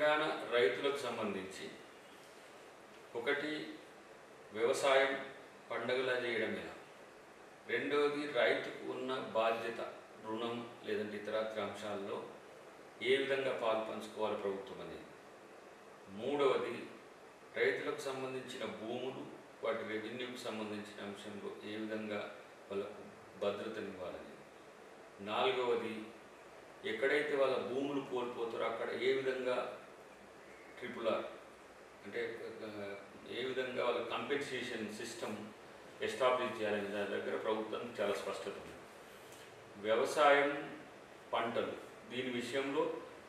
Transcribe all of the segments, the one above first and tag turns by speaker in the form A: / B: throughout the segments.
A: తెలంగాణ రైతులకు సంబంధించి ఒకటి వ్యవసాయం పండగలా చేయడమే, రెండవది రైతుకు ఉన్న బాధ్యత రుణం లేదంటే ఇతరత్ర అంశాల్లో ఏ విధంగా పాలు పంచుకోవాలి ప్రభుత్వం అనేది, మూడవది రైతులకు సంబంధించిన భూములు వాటి రెవెన్యూకి సంబంధించిన అంశంలో ఏ విధంగా వాళ్ళకు భద్రతనివ్వాలని, నాలుగవది ఎక్కడైతే వాళ్ళ భూములు కోల్పోతారో అక్కడ ఏ విధంగా RRR అంటే ఏ విధంగా వాళ్ళ కంపెన్సేషన్ సిస్టమ్ ఎస్టాబ్లిష్ చేయాలనే దాని దగ్గర ప్రభుత్వం చాలా స్పష్టత ఉంది. వ్యవసాయం పంటలు దీని విషయంలో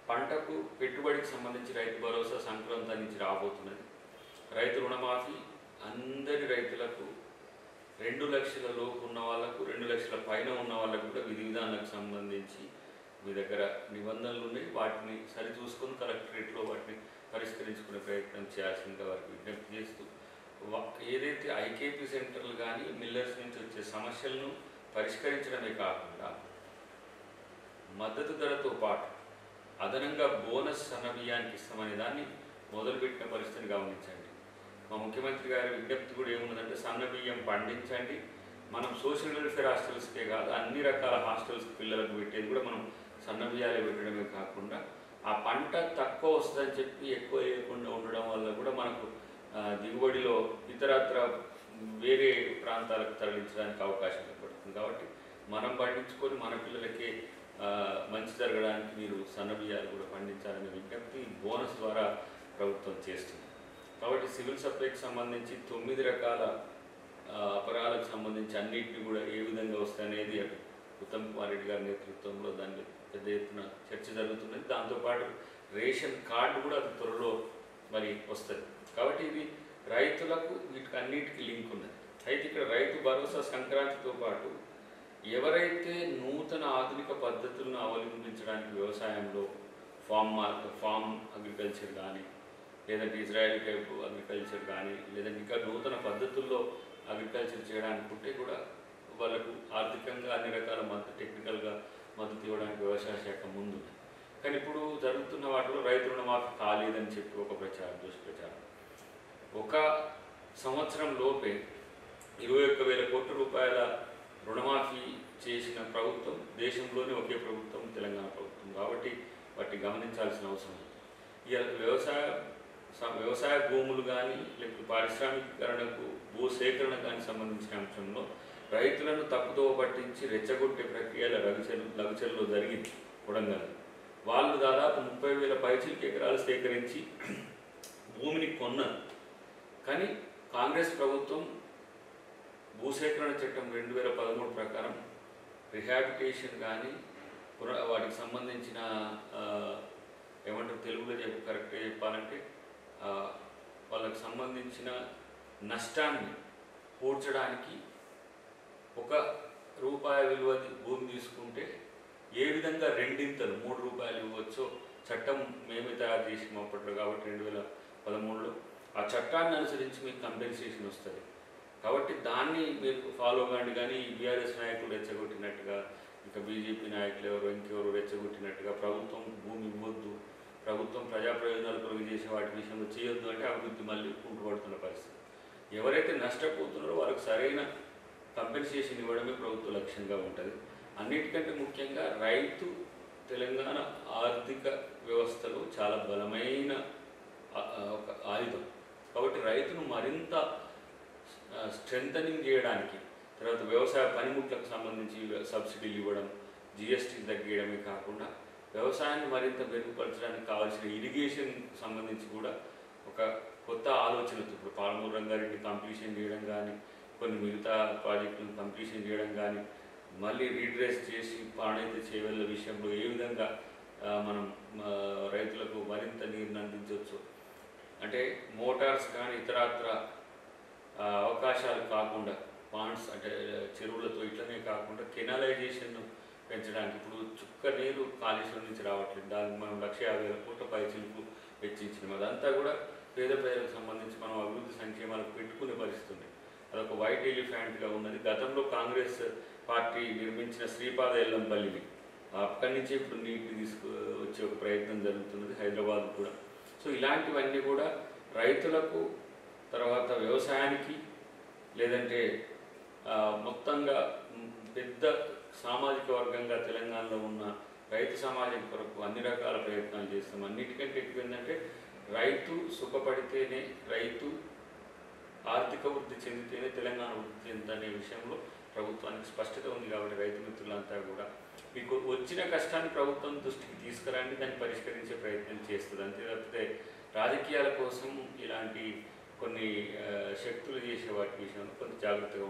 A: పంటకు పెట్టుబడికి సంబంధించి రైతు భరోసా సంక్రాంతి నుంచి రాబోతున్నది. రైతు రుణమాఫీ అందరి రైతులకు 2 లక్షల లోపు ఉన్న వాళ్ళకు 2 లక్షల పైన ఉన్న వాళ్ళకు కూడా విధి విధానాలకు సంబంధించి మీ దగ్గర నిబంధనలు ఉన్నాయి, వాటిని సరిచూసుకొని కలెక్టరేట్లో వాటిని పరిష్కరించుకునే ప్రయత్నం చేయాల్సిందిగా వారికి విజ్ఞప్తి చేస్తూ, ఏదైతే ఐకేపీ సెంటర్లు కానీ మిల్లర్స్ నుంచి వచ్చే సమస్యలను పరిష్కరించడమే కాకుండా మద్దతు ధరతో పాటు అదనంగా బోనస్ సన్నబియ్యానికి ఇస్తామనే దాన్ని మొదలుపెట్టిన పరిస్థితిని గమనించండి. మా ముఖ్యమంత్రి గారి విజ్ఞప్తి కూడా ఏమున్నదంటే సన్నబియ్యం పండించండి, మనం సోషల్ వెల్ఫేర్ హాస్టల్స్కే కాదు అన్ని రకాల హాస్టల్స్ పిల్లలకు పెట్టేది కూడా మనం సన్నబియ్యాలే పెట్టడమే కాకుండా ఆ పంట తక్కువ వస్తుందని చెప్పి ఎక్కువ వేయకుండా ఉండడం వల్ల కూడా మనకు దిగుబడిలో ఇతరత్ర వేరే ప్రాంతాలకు తరలించడానికి అవకాశం ఏర్పడుతుంది. కాబట్టి మనం పండించుకొని మన పిల్లలకి మంచి జరగడానికి మీరు సన్నబియ్యాలు కూడా పండించాలనే విజ్ఞప్తి బోనస్ ద్వారా ప్రభుత్వం చేస్తుంది. కాబట్టి సివిల్ సప్లైకి సంబంధించి 9 రకాల అపరాలకు సంబంధించి అన్నింటినీ కూడా ఏ విధంగా వస్తాయనేది ఉత్తమ్ కుమార్ రెడ్డి గారి నేతృత్వంలో దాన్ని పెద్ద ఎత్తున చర్చ జరుగుతున్నది. దాంతోపాటు రేషన్ కార్డు కూడా అది త్వరలో మరి వస్తుంది. కాబట్టి ఇది రైతులకు వీటికి అన్నిటికీ లింక్ ఉన్నది. అయితే ఇక్కడ రైతు భరోసా సంక్రాంతితో పాటు ఎవరైతే నూతన ఆధునిక పద్ధతులను అవలంబించడానికి వ్యవసాయంలో ఫామ్ అగ్రికల్చర్ కానీ లేదంటే ఇజ్రాయెల్ టైప్ అగ్రికల్చర్ కానీ లేదంటే ఇంకా నూతన పద్ధతుల్లో అగ్రికల్చర్ చేయడానికి ఉంటే కూడా వాళ్ళకు ఆర్థికంగా అన్ని రకాల మద్దతు టెక్నికల్గా మద్దతు ఇవ్వడానికి వ్యవసాయ శాఖ ముందు. కానీ ఇప్పుడు జరుగుతున్న వాటిలో రైతు రుణమాఫీ కాలేదని చెప్పి ఒక దుష్ప్రచారం. ఒక సంవత్సరం లోపే 21,000 కోట్ల రూపాయల రుణమాఫీ చేసిన ప్రభుత్వం దేశంలోనే ఒకే ప్రభుత్వం తెలంగాణ ప్రభుత్వం. కాబట్టి వాటిని గమనించాల్సిన అవసరం ఉంది. ఇక వ్యవసాయ భూములు కానీ లేకపోతే పారిశ్రామికీకరణకు భూసేకరణ కానీ సంబంధించిన అంశంలో రైతులను తప్పుదోవ పట్టించి రెచ్చగొట్టే ప్రక్రియల లఘుచర్లో జరిగింది కొడంగల్. వాళ్ళు దాదాపు 30,000 పైచిలకు ఎకరాలు సేకరించి భూమిని కొన్నారు. కానీ కాంగ్రెస్ ప్రభుత్వం భూసేకరణ చట్టం 2013 ప్రకారం రిహాబిటేషన్ కానీ వాటికి సంబంధించిన ఏమంటారు తెలుగులో కరెక్ట్గా చెప్పాలంటే వాళ్ళకి సంబంధించిన నష్టాన్ని పూడ్చడానికి ₹1 విలువ భూమి తీసుకుంటే ఏ విధంగా 2 ₹3 ఇవ్వచ్చో చట్టం మేమే తయారు చేసి అప్పట్లో. కాబట్టి 2013లో ఆ చట్టాన్ని అనుసరించి మీకు కంపెన్సేషన్ వస్తుంది. కాబట్టి దాన్ని మీరు ఫాలో కాండి. కానీ బీఆర్ఎస్ నాయకులు రెచ్చగొట్టినట్టుగా ఇంకా బీజేపీ నాయకులు ఇంకెవరు రెచ్చగొట్టినట్టుగా ప్రభుత్వం భూమి ఇవ్వద్దు, ప్రభుత్వం ప్రజా ప్రయోజనాలు కొరకు చేసే వాటి విషయంలో చేయొద్దు అంటే అభివృద్ధి మళ్ళీ కుంటుపడుతున్న పరిస్థితి. ఎవరైతే నష్టపోతున్నారో వాళ్ళకి సరైన కంపెన్సేషన్ ఇవ్వడమే ప్రభుత్వ లక్ష్యంగా ఉంటుంది. అన్నిటికంటే ముఖ్యంగా రైతు తెలంగాణ ఆర్థిక వ్యవస్థలో చాలా బలమైన ఒక ఆయుధం. కాబట్టి రైతును మరింత స్ట్రెంథనింగ్ చేయడానికి, తర్వాత వ్యవసాయ పనిముట్లకు సంబంధించి సబ్సిడీలు ఇవ్వడం, GST తగ్గించడమే కాకుండా వ్యవసాయాన్ని మరింత మెరుగుపరచడానికి కావాల్సిన ఇరిగేషన్ సంబంధించి కూడా ఒక కొత్త ఆలోచనతో ఇప్పుడు పాలమూరు రంగారెడ్డి కంప్లీషన్ చేయడం కానీ, కొన్ని మిగతా ప్రాజెక్టులను కంప్లీషన్ చేయడం కానీ, మళ్ళీ రీడ్రెస్ చేసి పాడైతే చేయవల్ల విషయంలో ఏ విధంగా మనం రైతులకు మరింత నీరుని అందించవచ్చు అంటే మోటార్స్ కానీ ఇతరత్ర అవకాశాలు కాకుండా పాండ్స్ అంటే చెరువులతో ఇట్లనే కాకుండా కెనాలైజేషన్ పెంచడానికి ఇప్పుడు చుక్క నీరు కాళేశ్వరం నుంచి రావట్లేదు. దానికి మనం 150,000 కోట్ల పైచిలకు వెచ్చించినాం. అదంతా కూడా పేద ప్రజలకు సంబంధించి మనం అభివృద్ధి సంక్షేమాలకు పెట్టుకునే పరిస్థితి ఉంది. అదొక వైట్ ఎలిఫెంట్గా ఉన్నది. గతంలో కాంగ్రెస్ పార్టీ నిర్మించిన శ్రీపాద ఎల్లంపల్లిని అక్కడి నుంచి ఇప్పుడు నీటిని తీసుకువచ్చే ఒక ప్రయత్నం జరుగుతున్నది. హైదరాబాద్ కూడా సో ఇలాంటివన్నీ కూడా రైతులకు, తర్వాత వ్యవసాయానికి, లేదంటే మొత్తంగా పెద్ద సామాజిక వర్గంగా తెలంగాణలో ఉన్న రైతు సమాజం కొరకు అన్ని రకాల ప్రయత్నాలు చేస్తాం. అన్నిటికంటే ఎక్కువ ఏంటంటే రైతు సుఖపడితేనే, రైతు ఆర్థిక వృద్ధి చెందితేనే తెలంగాణ వృద్ధి చెందనే విషయంలో ప్రభుత్వానికి స్పష్టత ఉంది. కాబట్టి రైతు మిత్రులంతా కూడా మీకు వచ్చిన కష్టాన్ని ప్రభుత్వం దృష్టికి తీసుకురండి, దాన్ని పరిష్కరించే ప్రయత్నం చేస్తుంది. అంతే తప్పితే రాజకీయాల కోసం ఇలాంటి కొన్ని శక్తులు చేసే వాటి విషయంలో కొంత జాగ్రత్తగా